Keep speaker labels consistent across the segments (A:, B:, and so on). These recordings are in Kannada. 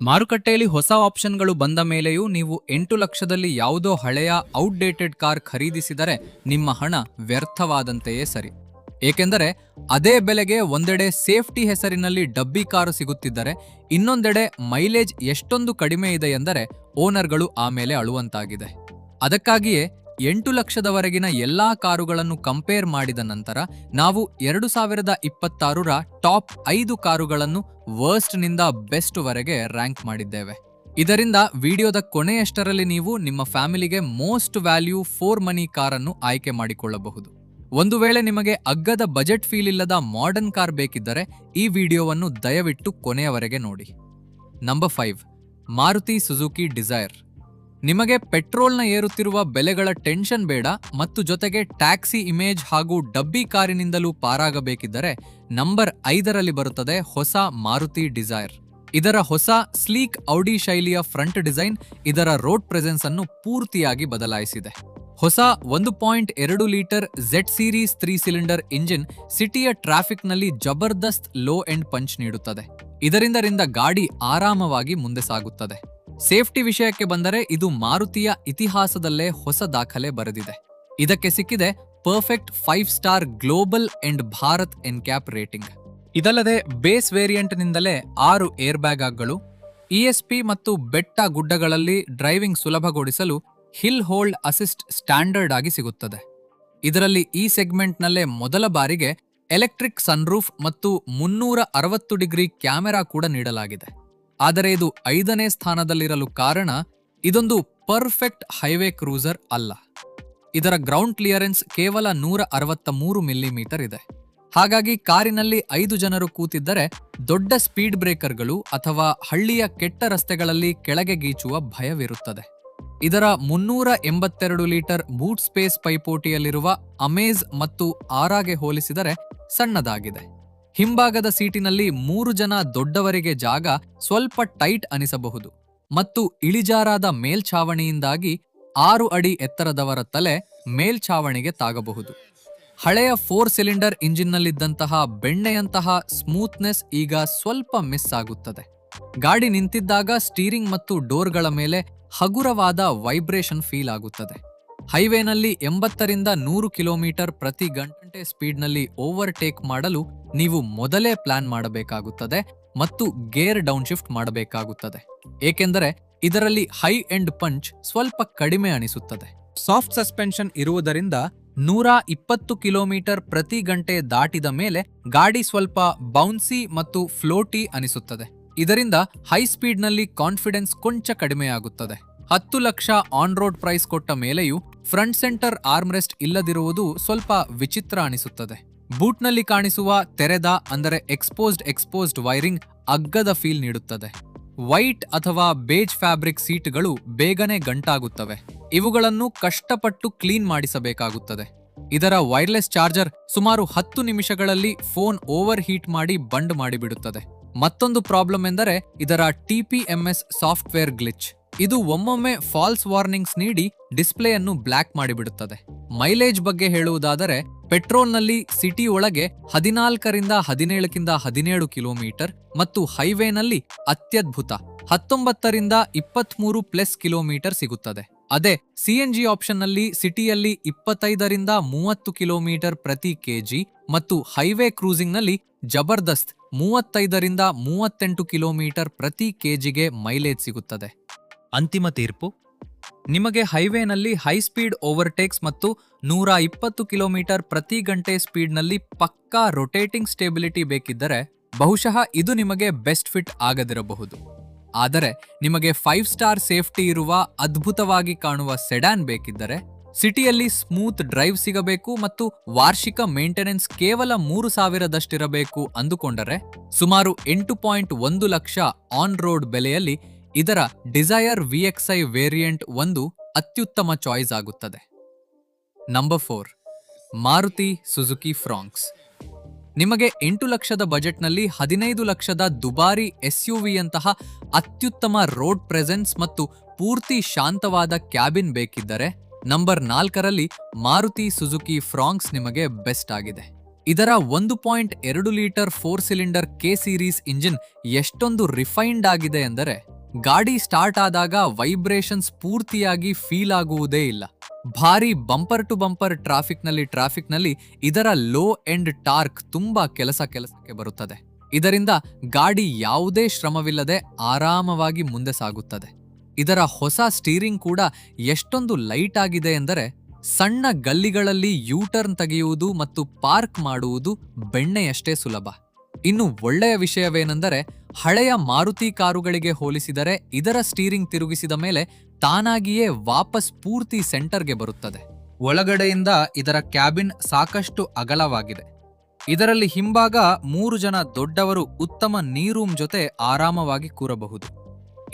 A: ಮಾರುಕಟ್ಟೆಯಲ್ಲಿ ಹೊಸ ಆಪ್ಷನ್ಗಳು ಬಂದ ಮೇಲೆಯೂ ನೀವು 8 ಲಕ್ಷದಲ್ಲಿ ಯಾವುದೋ ಹಳೆಯ ಔಟ್ಡೇಟೆಡ್ ಕಾರ್ ಖರೀದಿಸಿದರೆ ನಿಮ್ಮ ಹಣ ವ್ಯರ್ಥವಾದಂತೆಯೇ ಸರಿ. ಏಕೆಂದರೆ ಅದೇ ಬೆಲೆಗೆ ಒಂದೆಡೆ ಸೇಫ್ಟಿ ಹೆಸರಿನಲ್ಲಿ ಡಬ್ಬಿ ಕಾರು ಸಿಗುತ್ತಿದ್ದರೆ ಇನ್ನೊಂದೆಡೆ ಮೈಲೇಜ್ ಎಷ್ಟೊಂದು ಕಡಿಮೆ ಇದೆ ಎಂದರೆ ಓನರ್ಗಳು ಆಮೇಲೆ ಅಳುವಂತಾಗಿದೆ. ಅದಕ್ಕಾಗಿಯೇ 8 ಲಕ್ಷದವರೆಗಿನ ಎಲ್ಲಾ ಕಾರುಗಳನ್ನು ಕಂಪೇರ್ ಮಾಡಿದ ನಂತರ ನಾವು 2026ರ ಟಾಪ್ 5 ಕಾರುಗಳನ್ನು ವರ್ಸ್ಟ್ನಿಂದ ಬೆಸ್ಟ್ವರೆಗೆ ರ್ಯಾಂಕ್ ಮಾಡಿದ್ದೇವೆ. ಇದರಿಂದ ವಿಡಿಯೋದ ಕೊನೆಯಷ್ಟರಲ್ಲಿ ನೀವು ನಿಮ್ಮ ಫ್ಯಾಮಿಲಿಗೆ ಮೋಸ್ಟ್ ವ್ಯಾಲ್ಯೂ ಫಾರ್ ಮನಿ ಕಾರನ್ನು ಆಯ್ಕೆ ಮಾಡಿಕೊಳ್ಳಬಹುದು. ಒಂದು ವೇಳೆ ನಿಮಗೆ ಅಗ್ಗದ ಬಜೆಟ್ ಫೀಲ್ ಇಲ್ಲದ ಮಾಡರ್ನ್ ಕಾರ್ ಬೇಕಿದ್ದರೆ ಈ ವಿಡಿಯೋವನ್ನು ದಯವಿಟ್ಟು ಕೊನೆಯವರೆಗೆ ನೋಡಿ. Number 5, Maruti Suzuki Dzire. ನಿಮಗೆ ಪೆಟ್ರೋಲ್ನ ಏರುತ್ತಿರುವ ಬೆಲೆಗಳ ಟೆನ್ಷನ್ ಬೇಡ ಮತ್ತು ಜೊತೆಗೆ ಟ್ಯಾಕ್ಸಿ ಇಮೇಜ್ ಹಾಗೂ ಡಬ್ಬಿ ಕಾರಿನಿಂದಲೂ ಪಾರಾಗಬೇಕಿದ್ದರೆ ನಂಬರ್ 5ರಲ್ಲಿ ಬರುತ್ತದೆ ಹೊಸ ಮಾರುತಿ ಡಿಸೈರ್. ಇದರ ಹೊಸ ಸ್ಲೀಕ್ ಔಡಿ ಶೈಲಿಯ ಫ್ರಂಟ್ ಡಿಸೈನ್ ಇದರ ರೋಡ್ ಪ್ರೆಸೆನ್ಸ್ ಅನ್ನು ಪೂರ್ತಿಯಾಗಿ ಬದಲಾಯಿಸಿದೆ. ಹೊಸ 1.2 litre Z series 3 cylinder engine ಸಿಟಿಯ ಟ್ರಾಫಿಕ್ನಲ್ಲಿ ಜಬರ್ದಸ್ತ್ ಲೋ ಎಂಡ್ ಪಂಚ್ ನೀಡುತ್ತದೆ. ಇದರಿಂದ ಗಾಡಿ ಆರಾಮವಾಗಿ ಮುಂದೆ ಸಾಗುತ್ತದೆ. ಸೇಫ್ಟಿ ವಿಷಯಕ್ಕೆ ಬಂದರೆ ಇದು ಮಾರುತಿಯ ಇತಿಹಾಸದಲ್ಲೇ ಹೊಸ ದಾಖಲೆ ಬರೆದಿದೆ. ಇದಕ್ಕೆ ಸಿಕ್ಕಿದೆ perfect 5 star global and Bharat NCAP rating. ಇದಲ್ಲದೆ ಬೇಸ್ ವೇರಿಯಂಟ್ನಿಂದಲೇ 6 ಏರ್ ಬ್ಯಾಗ್ಗಳು, ESP ಮತ್ತು ಬೆಟ್ಟ ಗುಡ್ಡಗಳಲ್ಲಿ ಡ್ರೈವಿಂಗ್ ಸುಲಭಗೊಳಿಸಲು ಹಿಲ್ ಹೋಲ್ಡ್ ಅಸಿಸ್ಟ್ ಸ್ಟ್ಯಾಂಡರ್ಡ್ ಆಗಿ ಸಿಗುತ್ತದೆ. ಇದರಲ್ಲಿ ಈ ಸೆಗ್ಮೆಂಟ್ನಲ್ಲೇ ಮೊದಲ ಬಾರಿಗೆ ಎಲೆಕ್ಟ್ರಿಕ್ ಸನ್ರೂಫ್ ಮತ್ತು 360 ಡಿಗ್ರಿ ಕ್ಯಾಮೆರಾ ಕೂಡ ನೀಡಲಾಗಿದೆ. ಆದರೆ ಇದು 5ನೇ ಸ್ಥಾನದಲ್ಲಿರಲು ಕಾರಣ ಇದೊಂದು ಪರ್ಫೆಕ್ಟ್ ಹೈವೇ ಕ್ರೂಸರ್ ಅಲ್ಲ. ಇದರ ಗ್ರೌಂಡ್ ಕ್ಲಿಯರೆನ್ಸ್ ಕೇವಲ 163 ಮಿಲಿಮೀಟರ್ ಇದೆ. ಹಾಗಾಗಿ ಕಾರಿನಲ್ಲಿ 5 ಜನರು ಕೂತಿದ್ದರೆ ದೊಡ್ಡ ಸ್ಪೀಡ್ ಬ್ರೇಕರ್ಗಳು ಅಥವಾ ಹಳ್ಳಿಯ ಕೆಟ್ಟ ರಸ್ತೆಗಳಲ್ಲಿ ಕೆಳಗೆ ಗೀಚುವ ಭಯವಿರುತ್ತದೆ. ಇದರ 382 ಲೀಟರ್ ಬೂಟ್ ಸ್ಪೇಸ್ ಪೈಪೋಟಿಯಲ್ಲಿರುವ ಅಮೇಜ್ ಮತ್ತು ಆರಾಗೆ ಹೋಲಿಸಿದರೆ ಸಣ್ಣದಾಗಿದೆ. ಹಿಂಭಾಗದ ಸೀಟಿನಲ್ಲಿ 3 ಜನ ದೊಡ್ಡವರಿಗೆ ಜಾಗ ಸ್ವಲ್ಪ ಟೈಟ್ ಅನಿಸಬಹುದು ಮತ್ತು ಇಳಿಜಾರಾದ ಮೇಲ್ಛಾವಣಿಯಿಂದಾಗಿ 6 ಅಡಿ ಎತ್ತರದವರ ತಲೆ ಮೇಲ್ಛಾವಣಿಗೆ ತಾಗಬಹುದು. ಹಳೆಯ 4 ಸಿಲಿಂಡರ್ ಇಂಜಿನ್ನಲ್ಲಿದ್ದಂತಹ ಬೆಣ್ಣೆಯಂತಹ ಸ್ಮೂತ್ನೆಸ್ ಈಗ ಸ್ವಲ್ಪ ಮಿಸ್ ಆಗುತ್ತದೆ. ಗಾಡಿ ನಿಂತಿದ್ದಾಗ ಸ್ಟೀರಿಂಗ್ ಮತ್ತು ಡೋರ್ಗಳ ಮೇಲೆ ಹಗುರವಾದ ವೈಬ್ರೇಷನ್ ಫೀಲ್ ಆಗುತ್ತದೆ. ಹೈವೇನಲ್ಲಿ 80ರಿಂದ 100 ಕಿಲೋಮೀಟರ್ ಪ್ರತಿ ಗಂಟೆ ಸ್ಪೀಡ್ನಲ್ಲಿ ಓವರ್ಟೇಕ್ ಮಾಡಲು ನೀವು ಮೊದಲೇ ಪ್ಲಾನ್ ಮಾಡಬೇಕಾಗುತ್ತದೆ ಮತ್ತು ಗೇರ್ ಡೌನ್ ಶಿಫ್ಟ್ ಮಾಡಬೇಕಾಗುತ್ತದೆ. ಏಕೆಂದರೆ ಇದರಲ್ಲಿ ಹೈ ಎಂಡ್ ಪಂಚ್ ಸ್ವಲ್ಪ ಕಡಿಮೆ ಅನಿಸುತ್ತದೆ. ಸಾಫ್ಟ್ ಸಸ್ಪೆನ್ಷನ್ ಇರುವುದರಿಂದ 120 ಕಿಲೋಮೀಟರ್ ಪ್ರತಿ ಗಂಟೆ ದಾಟಿದ ಮೇಲೆ ಗಾಡಿ ಸ್ವಲ್ಪ ಬೌನ್ಸಿ ಮತ್ತು ಫ್ಲೋಟಿ ಅನಿಸುತ್ತದೆ. ಇದರಿಂದ ಹೈ ಸ್ಪೀಡ್ನಲ್ಲಿ ಕಾನ್ಫಿಡೆನ್ಸ್ ಕೊಂಚ ಕಡಿಮೆಯಾಗುತ್ತದೆ. 10 ಲಕ್ಷ ಆನ್ ರೋಡ್ ಪ್ರೈಸ್ ಕೊಟ್ಟ ಮೇಲೆಯೂ ಫ್ರಂಟ್ ಸೆಂಟರ್ ಆರ್ಮ್ರೆಸ್ಟ್ ಇಲ್ಲದಿರುವುದು ಸ್ವಲ್ಪ ವಿಚಿತ್ರ ಅನಿಸುತ್ತದೆ. ಬೂಟ್ನಲ್ಲಿ ಕಾಣಿಸುವ ತೆರೆದ ಅಂದರೆ ಎಕ್ಸ್ಪೋಸ್ಡ್ ವೈರಿಂಗ್ ಅಗ್ಗದ ಫೀಲ್ ನೀಡುತ್ತದೆ. ವೈಟ್ ಅಥವಾ ಬೇಜ್ ಫ್ಯಾಬ್ರಿಕ್ ಸೀಟ್ಗಳು ಬೇಗನೆ ಗಂಟಾಗುತ್ತವೆ. ಇವುಗಳನ್ನು ಕಷ್ಟಪಟ್ಟು ಕ್ಲೀನ್ ಮಾಡಿಸಬೇಕಾಗುತ್ತದೆ. ಇದರ ವೈರ್ಲೆಸ್ ಚಾರ್ಜರ್ ಸುಮಾರು 10 ನಿಮಿಷಗಳಲ್ಲಿ ಫೋನ್ ಓವರ್ ಹೀಟ್ ಮಾಡಿ ಬಂಡ್ ಮಾಡಿಬಿಡುತ್ತದೆ. ಮತ್ತೊಂದು ಪ್ರಾಬ್ಲಮ್ ಎಂದರೆ ಇದರ TPMS ಸಾಫ್ಟ್ವೇರ್ ಗ್ಲಿಚ್. ಇದು ಒಮ್ಮೊಮ್ಮೆ ಫಾಲ್ಸ್ ವಾರ್ನಿಂಗ್ಸ್ ನೀಡಿ ಡಿಸ್ಪ್ಲೇಯನ್ನು ಬ್ಲ್ಯಾಕ್ ಮಾಡಿಬಿಡುತ್ತದೆ. ಮೈಲೇಜ್ ಬಗ್ಗೆ ಹೇಳುವುದಾದರೆ ಪೆಟ್ರೋಲ್ನಲ್ಲಿ ಸಿಟಿ ಒಳಗೆ 14ರಿಂದ 17 ಕಿಲೋಮೀಟರ್ ಮತ್ತು ಹೈವೇನಲ್ಲಿ ಅತ್ಯದ್ಭುತ 19ರಿಂದ 23+ ಕಿಲೋಮೀಟರ್ ಸಿಗುತ್ತದೆ. ಅದೇ CNG ಆಪ್ಷನ್ನಲ್ಲಿ ಸಿಟಿಯಲ್ಲಿ 25ರಿಂದ 30 ಕಿಲೋಮೀಟರ್ ಪ್ರತಿ ಕೆಜಿ ಮತ್ತು ಹೈವೇ ಕ್ರೂಸಿಂಗ್ನಲ್ಲಿ ಜಬರ್ದಸ್ತ್ 35ರಿಂದ 38 ಕಿಲೋಮೀಟರ್ ಪ್ರತಿ ಕೆಜಿಗೆ ಮೈಲೇಜ್ ಸಿಗುತ್ತದೆ. ಅಂತಿಮ ತೀರ್ಪು: ನಿಮಗೆ ಹೈವೇನಲ್ಲಿ ಹೈ ಸ್ಪೀಡ್ ಓವರ್ಟೇಕ್ಸ್ ಮತ್ತು 120 ಕಿಲೋಮೀಟರ್ ಪ್ರತಿ ಗಂಟೆ ಸ್ಪೀಡ್ನಲ್ಲಿ ಪಕ್ಕಾ ರೊಟೇಟಿಂಗ್ ಸ್ಟೇಬಿಲಿಟಿ ಬೇಕಿದ್ದರೆ ಬಹುಶಃ ಇದು ನಿಮಗೆ ಬೆಸ್ಟ್ ಫಿಟ್ ಆಗದಿರಬಹುದು. ಆದರೆ ನಿಮಗೆ 5 ಸ್ಟಾರ್ ಸೇಫ್ಟಿ ಇರುವ ಅದ್ಭುತವಾಗಿ ಕಾಣುವ ಸೆಡಾನ್ ಬೇಕಿದ್ದರೆ, ಸಿಟಿಯಲ್ಲಿ ಸ್ಮೂತ್ ಡ್ರೈವ್ ಸಿಗಬೇಕು ಮತ್ತು ವಾರ್ಷಿಕ ಮೇಂಟೆನೆನ್ಸ್ ಕೇವಲ 3,000ದಷ್ಟಿರಬೇಕು ಅಂದುಕೊಂಡರೆ ಸುಮಾರು 8.1 ಲಕ್ಷ ಆನ್ ರೋಡ್ ಬೆಲೆಯಲ್ಲಿ ಇದರ ಡಿಸೈರ್ VXI ವೇರಿಯಂಟ್ ಒಂದು ಅತ್ಯುತ್ತಮ ಚಾಯ್ಸ್ ಆಗುತ್ತದೆ. Number 4, Maruti Suzuki Fronx. ನಿಮಗೆ 8 ಲಕ್ಷದ ಬಜೆಟ್ನಲ್ಲಿ 15 ಲಕ್ಷದ ದುಬಾರಿ SUVಯಂತಹ ಅತ್ಯುತ್ತಮ ರೋಡ್ ಪ್ರೆಸೆನ್ಸ್ ಮತ್ತು ಪೂರ್ತಿ ಶಾಂತವಾದ ಕ್ಯಾಬಿನ್ ಬೇಕಿದ್ದರೆ ನಂಬರ್ 4ರಲ್ಲಿ ಮಾರುತಿ ಸುಜುಕಿ ಫ್ರಾಂಕ್ಸ್ ನಿಮಗೆ ಬೆಸ್ಟ್ ಆಗಿದೆ. ಇದರ 1.2 litre 4 cylinder K series engine ಎಷ್ಟೊಂದು ರಿಫೈನ್ಡ್ ಆಗಿದೆ ಎಂದರೆ ಗಾಡಿ ಸ್ಟಾರ್ಟ್ ಆದಾಗ ವೈಬ್ರೇಷನ್ಸ್ ಪೂರ್ತಿಯಾಗಿ ಫೀಲ್ ಆಗುವುದೇ ಇಲ್ಲ. ಭಾರಿ ಬಂಪರ್ ಟು ಬಂಪರ್ ಟ್ರಾಫಿಕ್ನಲ್ಲಿ ಇದರ ಲೋ ಎಂಡ್ ಟಾರ್ಕ್ ತುಂಬಾ ಕೆಲಸಕ್ಕೆ ಬರುತ್ತದೆ. ಇದರಿಂದ ಗಾಡಿ ಯಾವುದೇ ಶ್ರಮವಿಲ್ಲದೆ ಆರಾಮವಾಗಿ ಮುಂದೆ ಸಾಗುತ್ತದೆ. ಇದರ ಹೊಸ ಸ್ಟೀರಿಂಗ್ ಕೂಡ ಎಷ್ಟೊಂದು ಲೈಟ್ ಆಗಿದೆ ಎಂದರೆ ಸಣ್ಣ ಗಲ್ಲಿಗಳಲ್ಲಿ ಯೂಟರ್ನ್ ತೆಗೆಯುವುದು ಮತ್ತು ಪಾರ್ಕ್ ಮಾಡುವುದು ಬೆಣ್ಣೆಯಷ್ಟೇ ಸುಲಭ. ಇನ್ನು ಒಳ್ಳೆಯ ವಿಷಯವೇನೆಂದರೆ ಹಳೆಯ ಮಾರುತಿ ಕಾರುಗಳಿಗೆ ಹೋಲಿಸಿದರೆ ಇದರ ಸ್ಟೀರಿಂಗ್ ತಿರುಗಿಸಿದ ಮೇಲೆ ತಾನಾಗಿಯೇ ವಾಪಸ್ ಪೂರ್ತಿ ಸೆಂಟರ್ಗೆ ಬರುತ್ತದೆ. ಒಳಗಡೆಯಿಂದ ಇದರ ಕ್ಯಾಬಿನ್ ಸಾಕಷ್ಟು ಅಗಲವಾಗಿದೆ. ಇದರಲ್ಲಿ ಹಿಂಭಾಗ 3 ಜನ ದೊಡ್ಡವರು ಉತ್ತಮ ನೀ ರೂಮ್ ಜೊತೆ ಆರಾಮವಾಗಿ ಕೂರಬಹುದು.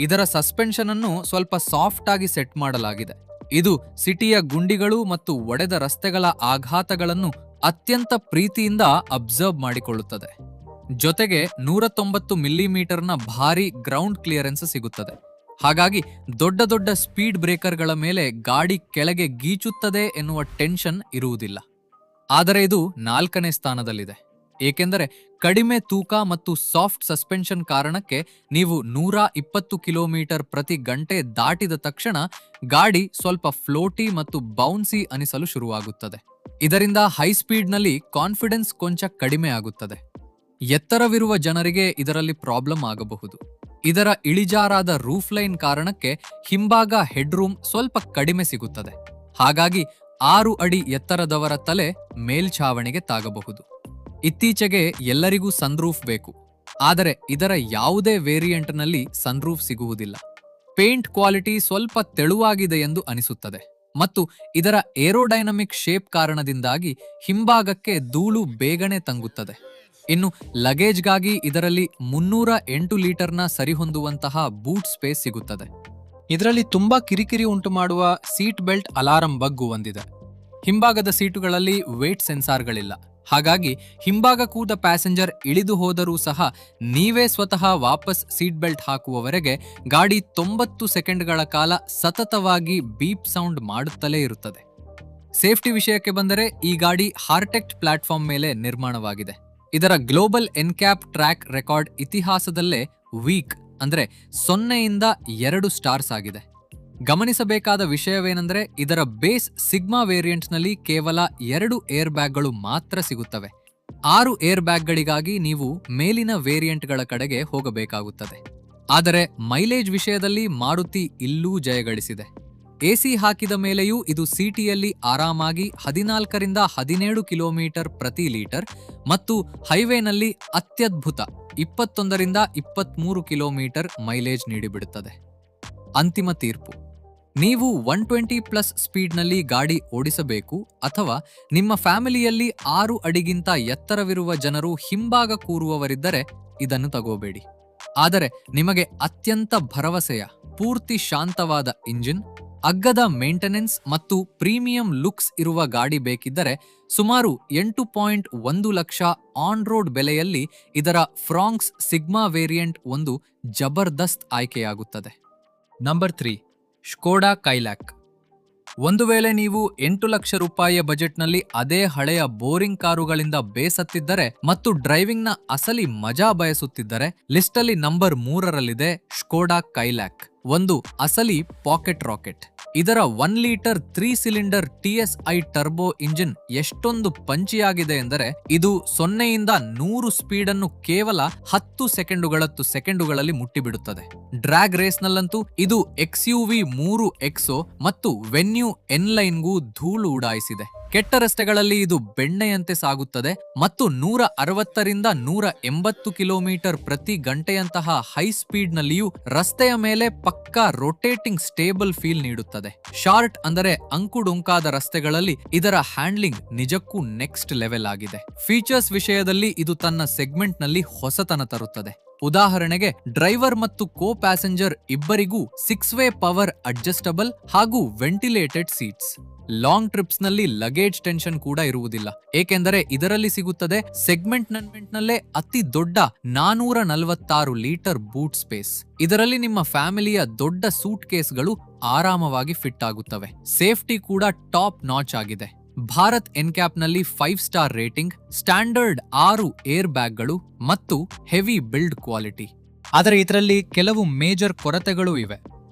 A: ಇದರ ಸಸ್ಪೆನ್ಷನ್ ಅನ್ನು ಸ್ವಲ್ಪ ಸಾಫ್ಟ್ ಆಗಿ ಸೆಟ್ ಮಾಡಲಾಗಿದೆ. ಇದು ಸಿಟಿಯ ಗುಂಡಿಗಳು ಮತ್ತು ಒಡೆದ ರಸ್ತೆಗಳ ಆಘಾತಗಳನ್ನು ಅತ್ಯಂತ ಪ್ರೀತಿಯಿಂದ ಅಬ್ಸರ್ವ್ ಮಾಡಿಕೊಳ್ಳುತ್ತದೆ. ಜೊತೆಗೆ 190 ಮಿಲಿಮೀಟರ್ನ ಭಾರಿ ಗ್ರೌಂಡ್ ಕ್ಲಿಯರೆನ್ಸ್ ಸಿಗುತ್ತದೆ. ಹಾಗಾಗಿ ದೊಡ್ಡ ಸ್ಪೀಡ್ ಬ್ರೇಕರ್ಗಳ ಮೇಲೆ ಗಾಡಿ ಕೆಳಗೆ ಗೀಚುತ್ತದೆ ಎನ್ನುವ ಟೆನ್ಷನ್ ಇರುವುದಿಲ್ಲ. ಆದರೆ ಇದು 4ನೇ ಸ್ಥಾನದಲ್ಲಿದೆ, ಏಕೆಂದರೆ ಕಡಿಮೆ ತೂಕ ಮತ್ತು ಸಾಫ್ಟ್ ಸಸ್ಪೆನ್ಷನ್ ಕಾರಣಕ್ಕೆ ನೀವು 120 ಕಿಲೋಮೀಟರ್ ಪ್ರತಿ ಗಂಟೆ ದಾಟಿದ ತಕ್ಷಣ ಗಾಡಿ ಸ್ವಲ್ಪ ಫ್ಲೋಟಿ ಮತ್ತು ಬೌನ್ಸಿ ಅನಿಸಲು ಶುರುವಾಗುತ್ತದೆ. ಇದರಿಂದ ಹೈ ಸ್ಪೀಡ್ನಲ್ಲಿ ಕಾನ್ಫಿಡೆನ್ಸ್ ಕೊಂಚ ಕಡಿಮೆ ಆಗುತ್ತದೆ. ಎತ್ತರವಿರುವ ಜನರಿಗೆ ಇದರಲ್ಲಿ ಪ್ರಾಬ್ಲಮ್ ಆಗಬಹುದು. ಇದರ ಇಳಿಜಾರಾದ ರೂಫ್ ಲೈನ್ ಕಾರಣಕ್ಕೆ ಹಿಂಭಾಗ ಹೆಡ್ರೂಮ್ ಸ್ವಲ್ಪ ಕಡಿಮೆ ಸಿಗುತ್ತದೆ. ಹಾಗಾಗಿ 6 ಅಡಿ ಎತ್ತರದವರ ತಲೆ ಮೇಲ್ಛಾವಣಿಗೆ ತಾಗಬಹುದು. ಇತ್ತೀಚೆಗೆ ಎಲ್ಲರಿಗೂ ಸನ್ರೂಫ್ ಬೇಕು, ಆದರೆ ಇದರ ಯಾವುದೇ ವೇರಿಯಂಟ್ನಲ್ಲಿ ಸನ್ರೂಫ್ ಸಿಗುವುದಿಲ್ಲ. ಪೇಂಟ್ ಕ್ವಾಲಿಟಿ ಸ್ವಲ್ಪ ತೆಳುವಾಗಿದೆ ಎಂದು ಅನಿಸುತ್ತದೆ ಮತ್ತು ಇದರ ಏರೋಡೈನಮಿಕ್ ಶೇಪ್ ಕಾರಣದಿಂದಾಗಿ ಹಿಂಭಾಗಕ್ಕೆ ಧೂಳು ಬೇಗನೆ ತಂಗುತ್ತದೆ. ಇನ್ನು ಲಗೇಜ್ಗಾಗಿ ಇದರಲ್ಲಿ 308 ಲೀಟರ್ನ ಸರಿಹೊಂದುವಂತಹ ಬೂಟ್ ಸ್ಪೇಸ್ ಸಿಗುತ್ತದೆ. ಇದರಲ್ಲಿ ತುಂಬಾ ಕಿರಿಕಿರಿ ಉಂಟು ಮಾಡುವ ಸೀಟ್ ಬೆಲ್ಟ್ ಅಲಾರಂ ಬಗ್ಗು ಒಂದಿದೆ. ಹಿಂಭಾಗದ ಸೀಟುಗಳಲ್ಲಿ ವೇಟ್ ಸೆನ್ಸಾರ್ಗಳಿಲ್ಲ. ಹಾಗಾಗಿ ಹಿಂಭಾಗ ಕೂದ ಪ್ಯಾಸೆಂಜರ್ ಇಳಿದು ಹೋದರೂ ಸಹ ನೀವೇ ಸ್ವತಃ ವಾಪಸ್ ಸೀಟ್ ಬೆಲ್ಟ್ ಹಾಕುವವರೆಗೆ ಗಾಡಿ 90 ಸೆಕೆಂಡ್ಗಳ ಕಾಲ ಸತತವಾಗಿ ಬೀಪ್ ಸೌಂಡ್ ಮಾಡುತ್ತಲೇ ಇರುತ್ತದೆ. ಸೇಫ್ಟಿ ವಿಷಯಕ್ಕೆ ಬಂದರೆ ಈ ಗಾಡಿ ಹಾರ್ಟೆಕ್ಟ್ ಪ್ಲಾಟ್ಫಾರ್ಮ್ ಮೇಲೆ ನಿರ್ಮಾಣವಾಗಿದೆ. ಇದರ ಗ್ಲೋಬಲ್ ಎನ್ಕ್ಯಾಪ್ ಟ್ರ್ಯಾಕ್ ರೆಕಾರ್ಡ್ ಇತಿಹಾಸದಲ್ಲೇ ವೀಕ್ ಅಂದ್ರೆ 0ಯಿಂದ 2 ಸ್ಟಾರ್ಸ್ ಆಗಿದೆ. ಗಮನಿಸಬೇಕಾದ ವಿಷಯವೇನೆಂದರೆ ಇದರ ಬೇಸ್ ಸಿಗ್ಮಾ ವೇರಿಯಂಟ್ನಲ್ಲಿ ಕೇವಲ 2 ಏರ್ ಬ್ಯಾಗ್ಗಳು ಮಾತ್ರ ಸಿಗುತ್ತವೆ. 6 ಏರ್ ಬ್ಯಾಗ್ಗಳಿಗಾಗಿ ನೀವು ಮೇಲಿನ ವೇರಿಯಂಟ್ಗಳ ಕಡೆಗೆ ಹೋಗಬೇಕಾಗುತ್ತದೆ. ಆದರೆ ಮೈಲೇಜ್ ವಿಷಯದಲ್ಲಿ ಮಾರುತಿ ಇಲ್ಲೂ ಜಯಗಳಿಸಿದೆ. ಎಸಿ ಹಾಕಿದ ಮೇಲೆಯೂ ಇದು ಸಿಟಿಯಲ್ಲಿ ಆರಾಮಾಗಿ 14ರಿಂದ 17 ಕಿಲೋಮೀಟರ್ ಪ್ರತಿ ಲೀಟರ್ ಮತ್ತು ಹೈವೇನಲ್ಲಿ ಅತ್ಯದ್ಭುತ 21ರಿಂದ 23 ಕಿಲೋಮೀಟರ್ ಮೈಲೇಜ್ ನೀಡಿಬಿಡುತ್ತದೆ. ಅಂತಿಮ ತೀರ್ಪು: ನೀವು 120+ ಸ್ಪೀಡ್ನಲ್ಲಿ ಗಾಡಿ ಓಡಿಸಬೇಕು ಅಥವಾ ನಿಮ್ಮ ಫ್ಯಾಮಿಲಿಯಲ್ಲಿ 6 ಅಡಿಗಿಂತ ಎತ್ತರವಿರುವ ಜನರು ಹಿಂಭಾಗ ಕೂರುವವರಿದ್ದರೆ ಇದನ್ನು ತಗೋಬೇಡಿ. ಆದರೆ ನಿಮಗೆ ಅತ್ಯಂತ ಭರವಸೆಯ ಪೂರ್ತಿ ಶಾಂತವಾದ ಇಂಜಿನ್, ಅಗ್ಗದ ಮೇಂಟೆನೆನ್ಸ್ ಮತ್ತು ಪ್ರೀಮಿಯಂ ಲುಕ್ಸ್ ಇರುವ ಗಾಡಿ ಬೇಕಿದ್ದರೆ ಸುಮಾರು 8.1 ಲಕ್ಷ ಆನ್ ರೋಡ್ ಬೆಲೆಯಲ್ಲಿ ಇದರ ಫ್ರಾಂಕ್ಸ್ ಸಿಗ್ಮಾ ವೇರಿಯಂಟ್ ಒಂದು ಜಬರ್ದಸ್ತ್ ಆಯ್ಕೆಯಾಗುತ್ತದೆ. Number 3, Skoda ಕೈಲ್ಯಾಕ್. ಒಂದು ವೇಳೆ ನೀವು 8 ಲಕ್ಷ ರೂಪಾಯಿಯ ಬಜೆಟ್ನಲ್ಲಿ ಅದೇ ಹಳೆಯ ಬೋರಿಂಗ್ ಕಾರುಗಳಿಂದ ಬೇಸತ್ತಿದ್ದರೆ ಮತ್ತು ಡ್ರೈವಿಂಗ್ನ ಅಸಲಿ ಮಜಾ ಬಯಸುತ್ತಿದ್ದರೆ ಲಿಸ್ಟಲ್ಲಿ ನಂಬರ್ 3ರಲ್ಲಿದೆ ಸ್ಕೋಡಾ ಕೈಲ್ಯಾಕ್, ಒಂದು ಅಸಲಿ ಪಾಕೆಟ್ ರಾಕೆಟ್. ಇದರ 1 litre 3 cylinder TSI turbo engine ಎಷ್ಟೊಂದು ಪಂಚಿಯಾಗಿದೆ ಎಂದರೆ ಇದು 0ಯಿಂದ 100 ಸ್ಪೀಡನ್ನು ಕೇವಲ 10 ಸೆಕೆಂಡುಗಳಲ್ಲಿ ಮುಟ್ಟಿಬಿಡುತ್ತದೆ. ಡ್ರ್ಯಾಗ್ ರೇಸ್ನಲ್ಲಂತೂ ಇದು XUV 3 ಎಕ್ಸೋ ಮತ್ತು ವೆನ್ಯೂ ಎನ್ಲೈನ್ಗೂ ಧೂಳು ಉಡಾಯಿಸಿದೆ. ಕೆಟ್ಟ ರಸ್ತೆಗಳಲ್ಲಿ ಇದು ಬೆಣ್ಣೆಯಂತೆ ಸಾಗುತ್ತದೆ ಮತ್ತು 160ರಿಂದ 180 ಕಿಲೋಮೀಟರ್ ಪ್ರತಿ ಗಂಟೆಯಂತಹ ಹೈ ಸ್ಪೀಡ್ನಲ್ಲಿಯೂ ರಸ್ತೆಯ ಮೇಲೆ ಪಕ್ಕಾ ರೊಟೇಟಿಂಗ್ ಸ್ಟೇಬಲ್ ಫೀಲ್ ನೀಡುತ್ತದೆ. ಶಾರ್ಟ್ ಅಂದರೆ ಅಂಕುಡೊಂಕಾದ ರಸ್ತೆಗಳಲ್ಲಿ ಇದರ ಹ್ಯಾಂಡ್ಲಿಂಗ್ ನಿಜಕ್ಕೂ ನೆಕ್ಸ್ಟ್ ಲೆವೆಲ್ ಆಗಿದೆ. ಫೀಚರ್ಸ್ ವಿಷಯದಲ್ಲಿ ಇದು ತನ್ನ ಸೆಗ್ಮೆಂಟ್ನಲ್ಲಿ ಹೊಸತನ ತರುತ್ತದೆ. ಉದಾಹರಣೆಗೆ ಡ್ರೈವರ್ ಮತ್ತು ಕೋ ಪ್ಯಾಸೆಂಜರ್ ಇಬ್ಬರಿಗೂ 6-ವೇ ಪವರ್ ಅಡ್ಜಸ್ಟಬಲ್ ಹಾಗೂ ವೆಂಟಿಲೇಟೆಡ್ ಸೀಟ್ಸ್. ಲಾಂಗ್ ಟ್ರಿಪ್ಸ್ ನಲ್ಲಿ ಲಗೇಜ್ ಟೆನ್ಷನ್ ಕೂಡ ಇರುವುದಿಲ್ಲ, ಏಕೆಂದರೆ ಇದರಲ್ಲಿ ಸಿಗುತ್ತದೆ ಸೆಗ್ಮೆಂಟ್ನಲ್ಲೇ ಅತಿ ದೊಡ್ಡ 446 ಲೀಟರ್ ಬೂಟ್ ಸ್ಪೇಸ್. ಇದರಲ್ಲಿ ನಿಮ್ಮ ಫ್ಯಾಮಿಲಿಯ ದೊಡ್ಡ ಸೂಟ್ ಕೇಸ್ಗಳು ಆರಾಮವಾಗಿ ಫಿಟ್ ಆಗುತ್ತವೆ. ಸೇಫ್ಟಿ ಕೂಡ ಟಾಪ್ ನಾಚ್ ಆಗಿದೆ. ಭಾರತ್ ಎನ್ಕ್ಯಾಪ್ನಲ್ಲಿ 5 ಸ್ಟಾರ್ ರೇಟಿಂಗ್, ಸ್ಟ್ಯಾಂಡರ್ಡ್ 6 ಏರ್ ಬ್ಯಾಗ್ಗಳು ಮತ್ತು ಹೆವಿ ಬಿಲ್ಡ್ ಕ್ವಾಲಿಟಿ. ಆದರೆ ಇದರಲ್ಲಿ ಕೆಲವು ಮೇಜರ್ ಕೊರತೆಗಳೂ ಇವೆ.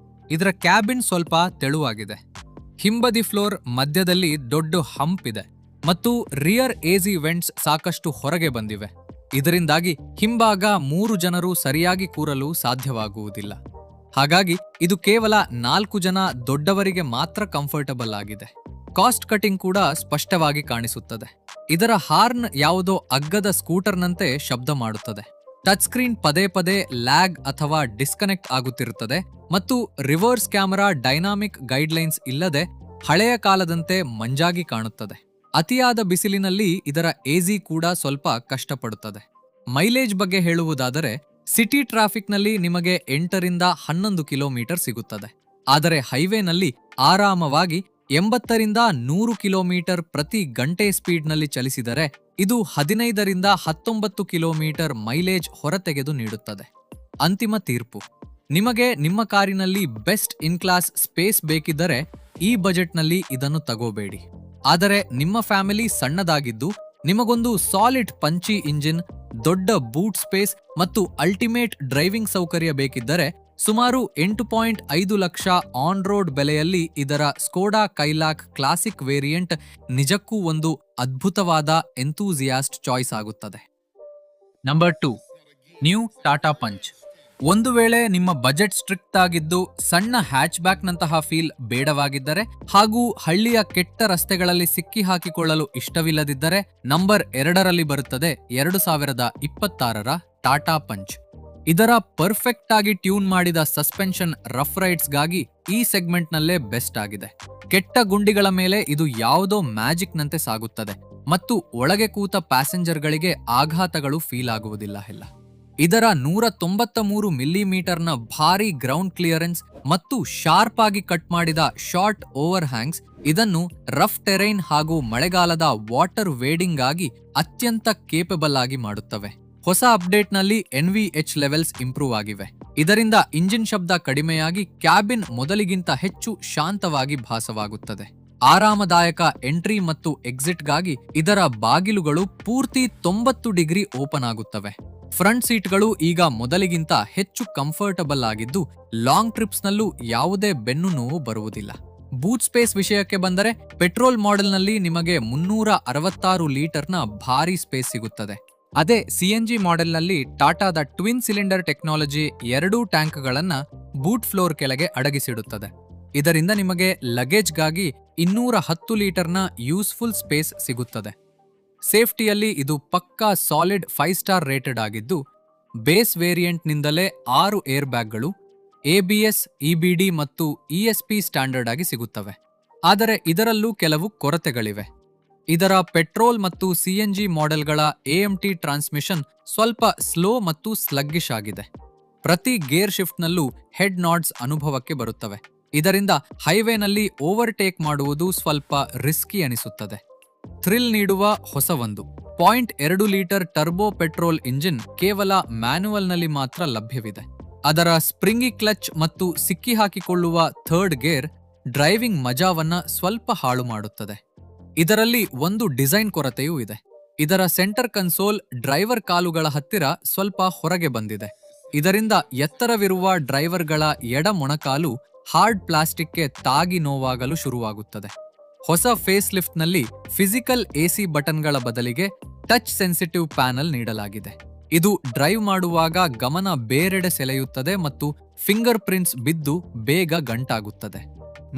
A: ಇದರ ಕ್ಯಾಬಿನ್ ಸ್ವಲ್ಪ ತೆಳುವಾಗಿದೆ, ಹಿಂಬದಿ ಫ್ಲೋರ್ ಮಧ್ಯದಲ್ಲಿ ದೊಡ್ಡ ಹಂಪ್ ಇದೆ ಮತ್ತು ರಿಯರ್ ಎಸಿ ವೆಂಟ್ಸ್ ಸಾಕಷ್ಟು ಹೊರಗೆ ಬಂದಿವೆ. ಇದರಿಂದಾಗಿ ಹಿಂಭಾಗ 3 ಜನರು ಸರಿಯಾಗಿ ಕೂರಲು ಸಾಧ್ಯವಾಗುವುದಿಲ್ಲ. ಹಾಗಾಗಿ ಇದು ಕೇವಲ 4 ಜನ ದೊಡ್ಡವರಿಗೆ ಮಾತ್ರ ಕಂಫರ್ಟಬಲ್ ಆಗಿದೆ. ಕಾಸ್ಟ್ ಕಟಿಂಗ್ ಕೂಡ ಸ್ಪಷ್ಟವಾಗಿ ಕಾಣಿಸುತ್ತದೆ. ಇದರ ಹಾರ್ನ್ ಯಾವುದೋ ಅಗ್ಗದ ಸ್ಕೂಟರ್ನಂತೆ ಶಬ್ದ ಮಾಡುತ್ತದೆ. ಟಚ್ ಸ್ಕ್ರೀನ್ ಪದೇ ಪದೇ ಲ್ಯಾಗ್ ಅಥವಾ ಡಿಸ್ಕನೆಕ್ಟ್ ಆಗುತ್ತಿರುತ್ತದೆ ಮತ್ತು ರಿವರ್ಸ್ ಕ್ಯಾಮೆರಾ ಡೈನಾಮಿಕ್ ಗೈಡ್ಲೈನ್ಸ್ ಇಲ್ಲದೆ ಹಳೆಯ ಕಾಲದಂತೆ ಮಂಜಾಗಿ ಕಾಣುತ್ತದೆ. ಅತಿಯಾದ ಬಿಸಿಲಿನಲ್ಲಿ ಇದರ ಎಸಿ ಕೂಡ ಸ್ವಲ್ಪ ಕಷ್ಟಪಡುತ್ತದೆ. ಮೈಲೇಜ್ ಬಗ್ಗೆ ಹೇಳುವುದಾದರೆ ಸಿಟಿ ಟ್ರಾಫಿಕ್ನಲ್ಲಿ ನಿಮಗೆ 8ರಿಂದ 11 ಕಿಲೋಮೀಟರ್ ಸಿಗುತ್ತದೆ. ಆದರೆ ಹೈವೇನಲ್ಲಿ ಆರಾಮವಾಗಿ 80ರಿಂದ 100 ಕಿಲೋಮೀಟರ್ ಪ್ರತಿ ಗಂಟೆ ಸ್ಪೀಡ್ನಲ್ಲಿ ಚಲಿಸಿದರೆ ಇದು 15ರಿಂದ 19 ಕಿಲೋಮೀಟರ್ ಮೈಲೇಜ್ ಹೊರತೆಗೆದು ನೀಡುತ್ತದೆ. ಅಂತಿಮ ತೀರ್ಪು: ನಿಮಗೆ ನಿಮ್ಮ ಕಾರಿನಲ್ಲಿ ಬೆಸ್ಟ್ ಇನ್ ಕ್ಲಾಸ್ ಸ್ಪೇಸ್ ಬೇಕಿದ್ದರೆ ಈ ಬಜೆಟ್ನಲ್ಲಿ ಇದನ್ನು ತಗೋಬೇಡಿ. ಆದರೆ ನಿಮ್ಮ ಫ್ಯಾಮಿಲಿ ಸಣ್ಣದಾಗಿದ್ದು ನಿಮಗೊಂದು ಸಾಲಿಡ್ ಪಂಚಿ ಇಂಜಿನ್, ದೊಡ್ಡ ಬೂಟ್ ಸ್ಪೇಸ್ ಮತ್ತು ಅಲ್ಟಿಮೇಟ್ ಡ್ರೈವಿಂಗ್ ಸೌಕರ್ಯ ಬೇಕಿದ್ದರೆ ಸುಮಾರು 8.5 ಲಕ್ಷ ಆನ್ ರೋಡ್ ಬೆಲೆಯಲ್ಲಿ ಇದರ ಸ್ಕೋಡಾ ಕೈಲಾಕ್ ಕ್ಲಾಸಿಕ್ ವೇರಿಯಂಟ್ ನಿಜಕ್ಕೂ ಒಂದು ಅದ್ಭುತವಾದ ಎಂತೂಸಿಯಾಸ್ಟ್ ಚಾಯ್ಸ್ ಆಗುತ್ತದೆ. Number 2, new Tata punch. ಒಂದು ವೇಳೆ ನಿಮ್ಮ ಬಜೆಟ್ ಸ್ಟ್ರಿಕ್ಟ್ ಆಗಿದ್ದು ಸಣ್ಣ ಹ್ಯಾಚ್ಬ್ಯಾಕ್ನಂತಹ ಫೀಲ್ ಬೇಡವಾಗಿದ್ದರೆ ಹಾಗೂ ಹಳ್ಳಿಯ ಕೆಟ್ಟ ರಸ್ತೆಗಳಲ್ಲಿ ಸಿಕ್ಕಿ ಹಾಕಿಕೊಳ್ಳಲು ಇಷ್ಟವಿಲ್ಲದಿದ್ದರೆ ನಂಬರ್ 2ರಲ್ಲಿ ಬರುತ್ತದೆ 2026ರ ಟಾಟಾ ಪಂಚ್. ಇದರ ಪರ್ಫೆಕ್ಟ್ ಆಗಿ ಟ್ಯೂನ್ ಮಾಡಿದ ಸಸ್ಪೆನ್ಷನ್ ರಫ್ ರೈಡ್ಸ್ಗಾಗಿ ಈ ಸೆಗ್ಮೆಂಟ್ನಲ್ಲೇ ಬೆಸ್ಟ್ ಆಗಿದೆ. ಕೆಟ್ಟ ಗುಂಡಿಗಳ ಮೇಲೆ ಇದು ಯಾವುದೋ ಮ್ಯಾಜಿಕ್ನಂತೆ ಸಾಗುತ್ತದೆ ಮತ್ತು ಒಳಗೆ ಕೂತ ಪ್ಯಾಸೆಂಜರ್ಗಳಿಗೆ ಆಘಾತಗಳು ಫೀಲ್ ಆಗುವುದಿಲ್ಲ. ಇದರ 193 ಮಿಲಿಮೀಟರ್ನ ಭಾರಿ ಗ್ರೌಂಡ್ ಕ್ಲಿಯರೆನ್ಸ್ ಮತ್ತು ಶಾರ್ಪ್ ಆಗಿ ಕಟ್ ಮಾಡಿದ ಶಾರ್ಟ್ ಓವರ್ ಹ್ಯಾಂಗ್ಸ್ ಇದನ್ನು ರಫ್ ಟೆರೈನ್ ಹಾಗೂ ಮಳೆಗಾಲದ ವಾಟರ್ ವೇಡಿಂಗ್ ಆಗಿ ಅತ್ಯಂತ ಕೇಪಬಲ್ ಆಗಿ ಮಾಡುತ್ತವೆ. ಹೊಸ ಅಪ್ಡೇಟ್ನಲ್ಲಿ NVH ಲೆವೆಲ್ಸ್ ಇಂಪ್ರೂವ್ ಆಗಿವೆ. ಇದರಿಂದ ಇಂಜಿನ್ ಶಬ್ದ ಕಡಿಮೆಯಾಗಿ ಕ್ಯಾಬಿನ್ ಮೊದಲಿಗಿಂತ ಹೆಚ್ಚು ಶಾಂತವಾಗಿ ಭಾಸವಾಗುತ್ತದೆ. ಆರಾಮದಾಯಕ ಎಂಟ್ರಿ ಮತ್ತು ಎಕ್ಸಿಟ್ಗಾಗಿ ಇದರ ಬಾಗಿಲುಗಳು ಪೂರ್ತಿ 90 ಡಿಗ್ರಿ ಓಪನ್ ಆಗುತ್ತವೆ. ಫ್ರಂಟ್ ಸೀಟ್ಗಳು ಈಗ ಮೊದಲಿಗಿಂತ ಹೆಚ್ಚು ಕಂಫರ್ಟಬಲ್ ಆಗಿದ್ದು ಲಾಂಗ್ ಟ್ರಿಪ್ಸ್ನಲ್ಲೂ ಯಾವುದೇ ಬೆನ್ನು ನೋವು ಬರುವುದಿಲ್ಲ. ಬೂಟ್ ಸ್ಪೇಸ್ ವಿಷಯಕ್ಕೆ ಬಂದರೆ ಪೆಟ್ರೋಲ್ ಮಾಡೆಲ್ನಲ್ಲಿ ನಿಮಗೆ 366 ಲೀಟರ್ನ ಭಾರಿ ಸ್ಪೇಸ್ ಸಿಗುತ್ತದೆ. ಅದೇ CNG ಮಾಡೆಲ್ನಲ್ಲಿ ಟಾಟಾದ ಟ್ವಿನ್ ಸಿಲಿಂಡರ್ ಟೆಕ್ನಾಲಜಿ 2 ಟ್ಯಾಂಕ್ಗಳನ್ನು ಬೂಟ್ ಫ್ಲೋರ್ ಕೆಳಗೆ ಅಡಗಿಸಿಡುತ್ತದೆ. ಇದರಿಂದ ನಿಮಗೆ ಲಗೇಜ್ಗಾಗಿ 210 ಲೀಟರ್ನ ಯೂಸ್ಫುಲ್ ಸ್ಪೇಸ್ ಸಿಗುತ್ತದೆ. ಸೇಫ್ಟಿಯಲ್ಲಿ ಇದು ಪಕ್ಕಾ ಸಾಲಿಡ್ 5 ಸ್ಟಾರ್ ರೇಟೆಡ್ ಆಗಿದ್ದು ಬೇಸ್ ವೇರಿಯಂಟ್ನಿಂದಲೇ 6 ಏರ್ ಬ್ಯಾಗ್ಗಳು ABS, EBD ಮತ್ತು ESP ಸ್ಟ್ಯಾಂಡರ್ಡ್ ಆಗಿ ಸಿಗುತ್ತವೆ. ಆದರೆ ಇದರಲ್ಲೂ ಕೆಲವು ಕೊರತೆಗಳಿವೆ. ಇದರ ಪೆಟ್ರೋಲ್ ಮತ್ತು CNG ಮಾಡೆಲ್ಗಳ AMT ಟ್ರಾನ್ಸ್ಮಿಷನ್ ಸ್ವಲ್ಪ ಸ್ಲೋ ಮತ್ತು ಸ್ಲಗ್ಗಿಶ್ ಆಗಿದೆ. ಪ್ರತಿ ಗೇರ್ ಶಿಫ್ಟ್ನಲ್ಲೂ ಹೆಡ್ ನಾಡ್ಸ್ ಅನುಭವಕ್ಕೆ ಬರುತ್ತವೆ. ಇದರಿಂದ ಹೈವೇನಲ್ಲಿ ಓವರ್ಟೇಕ್ ಮಾಡುವುದು ಸ್ವಲ್ಪ ರಿಸ್ಕಿ ಅನಿಸುತ್ತದೆ. ಥ್ರಿಲ್ ನೀಡುವ ಹೊಸವೊಂದು 0.2 ಲೀಟರ್ ಟರ್ಬೋ ಪೆಟ್ರೋಲ್ ಇಂಜಿನ್ ಕೇವಲ ಮ್ಯಾನ್ಯುವಲ್ನಲ್ಲಿ ಮಾತ್ರ ಲಭ್ಯವಿದೆ. ಅದರ ಸ್ಪ್ರಿಂಗಿ ಕ್ಲಚ್ ಮತ್ತು ಸಿಕ್ಕಿ ಹಾಕಿಕೊಳ್ಳುವ ಥರ್ಡ್ ಗೇರ್ ಡ್ರೈವಿಂಗ್ ಮಜಾವನ್ನ ಸ್ವಲ್ಪ ಹಾಳು ಮಾಡುತ್ತದೆ. ಇದರಲ್ಲಿ ಒಂದು ಡಿಸೈನ್ ಕೊರತೆಯೂ ಇದೆ. ಇದರ ಸೆಂಟರ್ ಕನ್ಸೋಲ್ ಡ್ರೈವರ್ ಕಾಲುಗಳ ಹತ್ತಿರ ಸ್ವಲ್ಪ ಹೊರಗೆ ಬಂದಿದೆ. ಇದರಿಂದ ಎತ್ತರವಿರುವ ಡ್ರೈವರ್ಗಳ ಎಡ ಮೊಣಕಾಲು ಹಾರ್ಡ್ ಪ್ಲಾಸ್ಟಿಕ್ಗೆ ತಾಗಿ ನೋವಾಗಲು ಶುರುವಾಗುತ್ತದೆ. ಹೊಸ ಫೇಸ್ ಲಿಫ್ಟ್ನಲ್ಲಿ ಫಿಸಿಕಲ್ AC ಬಟನ್ಗಳ ಬದಲಿಗೆ ಟಚ್ ಸೆನ್ಸಿಟಿವ್ ಪ್ಯಾನಲ್ ನೀಡಲಾಗಿದೆ. ಇದು ಡ್ರೈವ್ ಮಾಡುವಾಗ ಗಮನ ಬೇರೆಡೆ ಸೆಳೆಯುತ್ತದೆ ಮತ್ತು ಫಿಂಗರ್ ಪ್ರಿಂಟ್ಸ್ ಬಿದ್ದು ಬೇಗ ಗಂಟಾಗುತ್ತದೆ.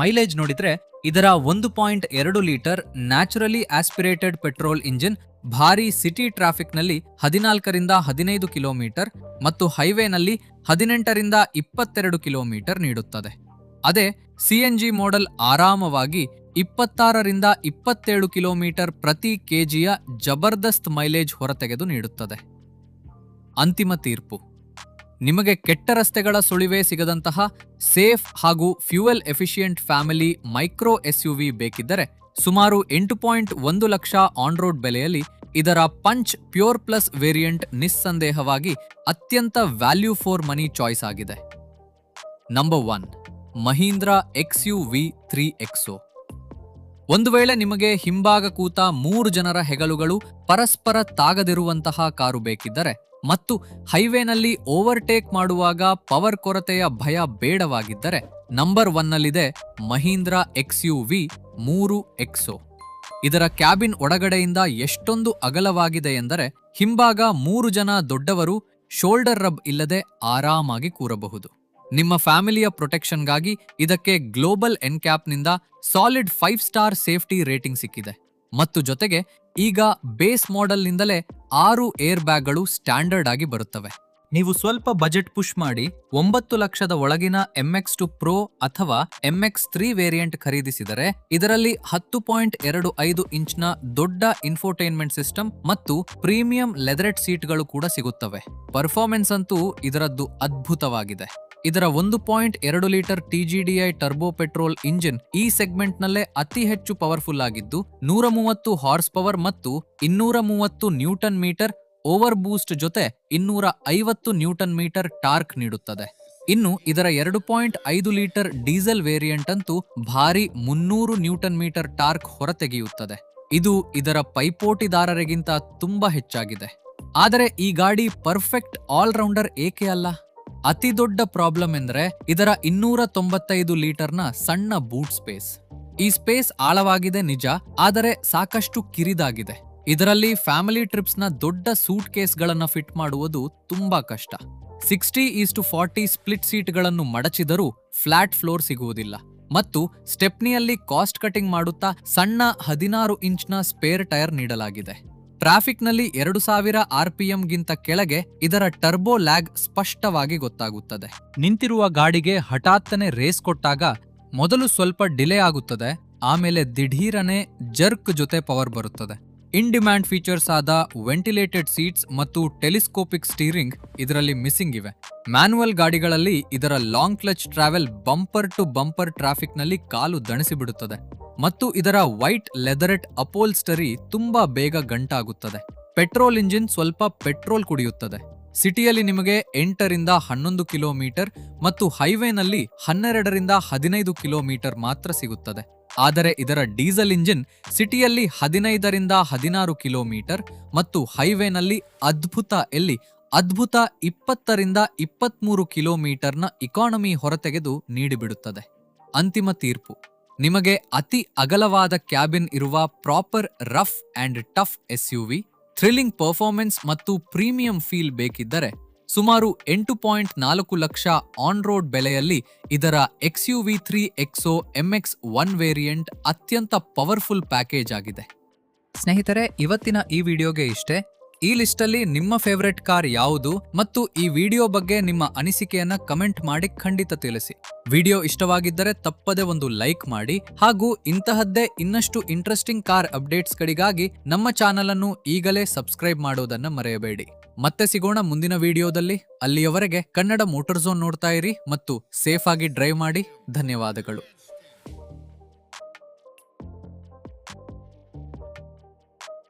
A: ಮೈಲೇಜ್ ನೋಡಿದ್ರೆ ಇದರ 1.2 litre naturally aspirated petrol engine ಭಾರಿ ಸಿಟಿ ಟ್ರಾಫಿಕ್ನಲ್ಲಿ 14ರಿಂದ 15 ಕಿಲೋಮೀಟರ್ ಮತ್ತು ಹೈವೇನಲ್ಲಿ 18ರಿಂದ 22 ಕಿಲೋಮೀಟರ್ ನೀಡುತ್ತದೆ. ಅದೇ CNG ಮಾಡೆಲ್ ಆರಾಮವಾಗಿ 26ರಿಂದ 27 ಕಿಲೋಮೀಟರ್ ಪ್ರತಿ ಕೆಜಿಯ ಜಬರ್ದಸ್ತ್ ಮೈಲೇಜ್ ಹೊರತೆಗೆದು ನೀಡುತ್ತದೆ. ಅಂತಿಮ ತೀರ್ಪು: ನಿಮಗೆ ಕೆಟ್ಟ ರಸ್ತೆಗಳ ಸುಳಿವೇ ಸಿಗದಂತಹ ಸೇಫ್ ಹಾಗೂ fuel efficient family micro SUV ಬೇಕಿದ್ದರೆ ಸುಮಾರು 8.1 ಲಕ್ಷ ಆನ್ ರೋಡ್ ಬೆಲೆಯಲ್ಲಿ ಇದರ ಪಂಚ್ ಪ್ಯೂರ್ ಪ್ಲಸ್ ವೇರಿಯಂಟ್ ನಿಸ್ಸಂದೇಹವಾಗಿ ಅತ್ಯಂತ ವ್ಯಾಲ್ಯೂ ಫಾರ್ ಮನಿ ಚಾಯ್ಸ್ ಆಗಿದೆ. Number 1, Mahindra XUV 3XO. ಒಂದು ವೇಳೆ ನಿಮಗೆ ಹಿಂಭಾಗ ಕೂತ 3 ಜನರ ಹೆಗಲುಗಳು ಪರಸ್ಪರ ತಾಗದಿರುವಂತಹ ಕಾರು ಬೇಕಿದ್ದರೆ ಮತ್ತು ಹೈವೇನಲ್ಲಿ ಓವರ್ಟೇಕ್ ಮಾಡುವಾಗ ಪವರ್ ಕೊರತೆಯ ಭಯ ಬೇಡವಾಗಿದ್ದರೆ ನಂಬರ್ 1ನಲ್ಲಿದೆ ಮಹೀಂದ್ರಾ XUV 3 ಎಕ್ಸೋ. ಇದರ ಕ್ಯಾಬಿನ್ ಒಳಗಡೆಯಿಂದ ಎಷ್ಟೊಂದು ಅಗಲವಾಗಿದೆ ಎಂದರೆ ಹಿಂಭಾಗ 3 ಜನ ದೊಡ್ಡವರು ಶೋಲ್ಡರ್ ರಬ್ ಇಲ್ಲದೆ ಆರಾಮಾಗಿ ಕೂರಬಹುದು. ನಿಮ್ಮ ಫ್ಯಾಮಿಲಿಯ ಪ್ರೊಟೆಕ್ಷನ್ಗಾಗಿ ಇದಕ್ಕೆ ಗ್ಲೋಬಲ್ ಎನ್ಕ್ಯಾಪ್ನಿಂದ ಸಾಲಿಡ್ 5 ಸ್ಟಾರ್ ಸೇಫ್ಟಿ ರೇಟಿಂಗ್ ಸಿಕ್ಕಿದೆ ಮತ್ತು ಜೊತೆಗೆ ಈಗ ಬೇಸ್ ಮಾಡೆಲ್ನಿಂದಲೇ 6 ಏರ್ ಬ್ಯಾಗ್ಗಳು ಸ್ಟ್ಯಾಂಡರ್ಡ್ ಆಗಿ ಬರುತ್ತವೆ. ನೀವು ಸ್ವಲ್ಪ ಬಜೆಟ್ ಪುಷ್ ಮಾಡಿ 9 ಲಕ್ಷದ ಒಳಗಿನ MX2 Pro ಅಥವಾ MX3 ವೇರಿಯಂಟ್ ಖರೀದಿಸಿದರೆ ಇದರಲ್ಲಿ 10.25 ಇಂಚ್ನ ದೊಡ್ಡ ಇನ್ಫೋಟೈನ್ಮೆಂಟ್ ಸಿಸ್ಟಮ್ ಮತ್ತು ಪ್ರೀಮಿಯಂ ಲೆದರೆಟ್ ಸೀಟ್ಗಳು ಕೂಡ ಸಿಗುತ್ತವೆ. ಪರ್ಫಾರ್ಮೆನ್ಸ್ ಅಂತೂ ಇದರದ್ದು ಅದ್ಭುತವಾಗಿದೆ. ಇದರ 1.2 litre TGDI turbo petrol engine ಈ ಸೆಗ್ಮೆಂಟ್ನಲ್ಲೇ ಅತಿ ಹೆಚ್ಚು ಪವರ್ಫುಲ್ ಆಗಿದ್ದು 130 ಹಾರ್ಸ್ ಪವರ್ ಮತ್ತು 230 ನ್ಯೂಟನ್ ಮೀಟರ್ ಓವರ್ ಬೂಸ್ಟ್ ಜೊತೆ 250 ನ್ಯೂಟನ್ ಮೀಟರ್ ಟಾರ್ಕ್ ನೀಡುತ್ತದೆ. ಇನ್ನು ಇದರ 2.5 ಲೀಟರ್ ಡೀಸೆಲ್ ವೇರಿಯಂಟ್ ಅಂತೂ ಭಾರಿ 300 ನ್ಯೂಟನ್ ಮೀಟರ್ ಟಾರ್ಕ್ ಹೊರತೆಗೆಯುತ್ತದೆ. ಇದು ಇದರ ಪೈಪೋಟಿದಾರರಿಗಿಂತ ತುಂಬಾ ಹೆಚ್ಚಾಗಿದೆ. ಆದರೆ ಈ ಗಾಡಿ ಪರ್ಫೆಕ್ಟ್ ಆಲ್ರೌಂಡರ್ ಏಕೆ ಅಲ್ಲ? ಅತಿ ದೊಡ್ಡ ಪ್ರಾಬ್ಲಮ್ ಎಂದ್ರೆ ಇದರ 295 ಲೀಟರ್ನ ಸಣ್ಣ ಬೂಟ್ ಸ್ಪೇಸ್. ಈ ಸ್ಪೇಸ್ ಆಳವಾಗಿದೆ ನಿಜ, ಆದರೆ ಸಾಕಷ್ಟು ಕಿರಿದಾಗಿದೆ. ಇದರಲ್ಲಿ ಫ್ಯಾಮಿಲಿ ಟ್ರಿಪ್ಸ್ನ ದೊಡ್ಡ ಸೂಟ್ ಕೇಸ್ಗಳನ್ನ ಫಿಟ್ ಮಾಡುವುದು ತುಂಬಾ ಕಷ್ಟ. 60:40 ಸ್ಪ್ಲಿಟ್ ಸೀಟ್ಗಳನ್ನು ಮಡಚಿದರೂ ಫ್ಲಾಟ್ ಫ್ಲೋರ್ ಸಿಗುವುದಿಲ್ಲ ಮತ್ತು ಸ್ಟೆಪ್ನಿಯಲ್ಲಿ ಕಾಸ್ಟ್ ಕಟಿಂಗ್ ಮಾಡುತ್ತಾ ಸಣ್ಣ 16 ಇಂಚ್ನ ಸ್ಪೇರ್ ಟೈರ್ ನೀಡಲಾಗಿದೆ. ಟ್ರಾಫಿಕ್ನಲ್ಲಿ 2000 RPM ಗಿಂತ ಕೆಳಗೆ ಇದರ ಟರ್ಬೋ ಲ್ಯಾಗ್ ಸ್ಪಷ್ಟವಾಗಿ ಗೊತ್ತಾಗುತ್ತದೆ. ನಿಂತಿರುವ ಗಾಡಿಗೆ ಹಠಾತ್ತನೆ ರೇಸ್ ಕೊಟ್ಟಾಗ ಮೊದಲು ಸ್ವಲ್ಪ ಡಿಲೇ ಆಗುತ್ತದೆ, ಆಮೇಲೆ ದಿಢೀರನೆ ಜರ್ಕ್ ಜೊತೆ ಪವರ್ ಬರುತ್ತದೆ. ಇನ್ ಡಿಮ್ಯಾಂಡ್ ಫೀಚರ್ಸ್ ಆದ ವೆಂಟಿಲೇಟೆಡ್ ಸೀಟ್ಸ್ ಮತ್ತು ಟೆಲಿಸ್ಕೋಪಿಕ್ ಸ್ಟೀರಿಂಗ್ ಇದರಲ್ಲಿ ಮಿಸ್ಸಿಂಗ್ ಇವೆ. ಮ್ಯಾನುವಲ್ ಗಾಡಿಗಳಲ್ಲಿ ಇದರ long clutch travel bumper to bumper ಟ್ರಾಫಿಕ್ನಲ್ಲಿ ಕಾಲು ದಣಿಸಿಬಿಡುತ್ತದೆ ಮತ್ತು ಇದರ ವೈಟ್ ಲೆದರೆಟ್ ಅಪೋಲ್ಸ್ಟರಿ ತುಂಬಾ ಬೇಗ ಗಂಟಾಗುತ್ತದೆ. ಪೆಟ್ರೋಲ್ ಇಂಜಿನ್ ಸ್ವಲ್ಪ ಪೆಟ್ರೋಲ್ ಕುಡಿಯುತ್ತದೆ. ಸಿಟಿಯಲ್ಲಿ ನಿಮಗೆ 8 ರಿಂದ 11 ಕಿಲೋಮೀಟರ್ ಮತ್ತು ಹೈವೇನಲ್ಲಿ 12 ರಿಂದ 15 ಕಿಲೋಮೀಟರ್ ಮಾತ್ರ ಸಿಗುತ್ತದೆ. ಆದರೆ ಇದರ ಡೀಸೆಲ್ ಇಂಜಿನ್ ಸಿಟಿಯಲ್ಲಿ 15 ರಿಂದ 16 ಕಿಲೋಮೀಟರ್ ಮತ್ತು ಹೈವೇನಲ್ಲಿ ಅದ್ಭುತ 20 ರಿಂದ 23 ಕಿಲೋಮೀಟರ್ನ ಇಕಾನಮಿ ಹೊರತೆಗೆದು ನೀಡಿಬಿಡುತ್ತದೆ. ಅಂತಿಮ ತೀರ್ಪು: ನಿಮಗೆ ಅತಿ ಅಗಲವಾದ ಕ್ಯಾಬಿನ್ ಇರುವ proper rough and tough SUV, thrilling performance ಮತ್ತು ಪ್ರೀಮಿಯಂ ಫೀಲ್ ಬೇಕಿದ್ದರೆ ಸುಮಾರು 8.4 ಲಕ್ಷ ಆನ್ ರೋಡ್ ಬೆಲೆಯಲ್ಲಿ ಇದರ XUV3 ಎಕ್ಸೋ MX1 ವೇರಿಯಂಟ್ ಅತ್ಯಂತ ಪವರ್ಫುಲ್ ಪ್ಯಾಕೇಜ್ ಆಗಿದೆ. ಸ್ನೇಹಿತರೆ, ಇವತ್ತಿನ ಈ ವಿಡಿಯೋಗೆ ಇಷ್ಟೇ. ಈ ಲಿಸ್ಟಲ್ಲಿ ನಿಮ್ಮ ಫೇವರೆಟ್ ಕಾರ್ ಯಾವುದು ಮತ್ತು ಈ ವಿಡಿಯೋ ಬಗ್ಗೆ ನಿಮ್ಮ ಅನಿಸಿಕೆಯನ್ನ ಕಮೆಂಟ್ ಮಾಡಿ ಖಂಡಿತ ತಿಳಿಸಿ. ವಿಡಿಯೋ ಇಷ್ಟವಾಗಿದ್ದರೆ ತಪ್ಪದೆ ಒಂದು ಲೈಕ್ ಮಾಡಿ ಹಾಗೂ ಇಂತಹದ್ದೇ ಇನ್ನಷ್ಟು ಇಂಟ್ರೆಸ್ಟಿಂಗ್ ಕಾರ್ ಅಪ್ಡೇಟ್ಸ್ಗಳಿಗಾಗಿ ನಮ್ಮ ಚಾನಲ್ ಅನ್ನು ಈಗಲೇ ಸಬ್ಸ್ಕ್ರೈಬ್ ಮಾಡೋದನ್ನ ಮರೆಯಬೇಡಿ. ಮತ್ತೆ ಸಿಗೋಣ ಮುಂದಿನ ವಿಡಿಯೋದಲ್ಲಿ. ಅಲ್ಲಿಯವರೆಗೆ ಕನ್ನಡ ಮೋಟಾರ್ ಝೋನ್ ನೋಡ್ತಾ ಇರಿ ಮತ್ತು ಸೇಫ್ ಆಗಿ ಡ್ರೈವ್ ಮಾಡಿ. ಧನ್ಯವಾದಗಳು.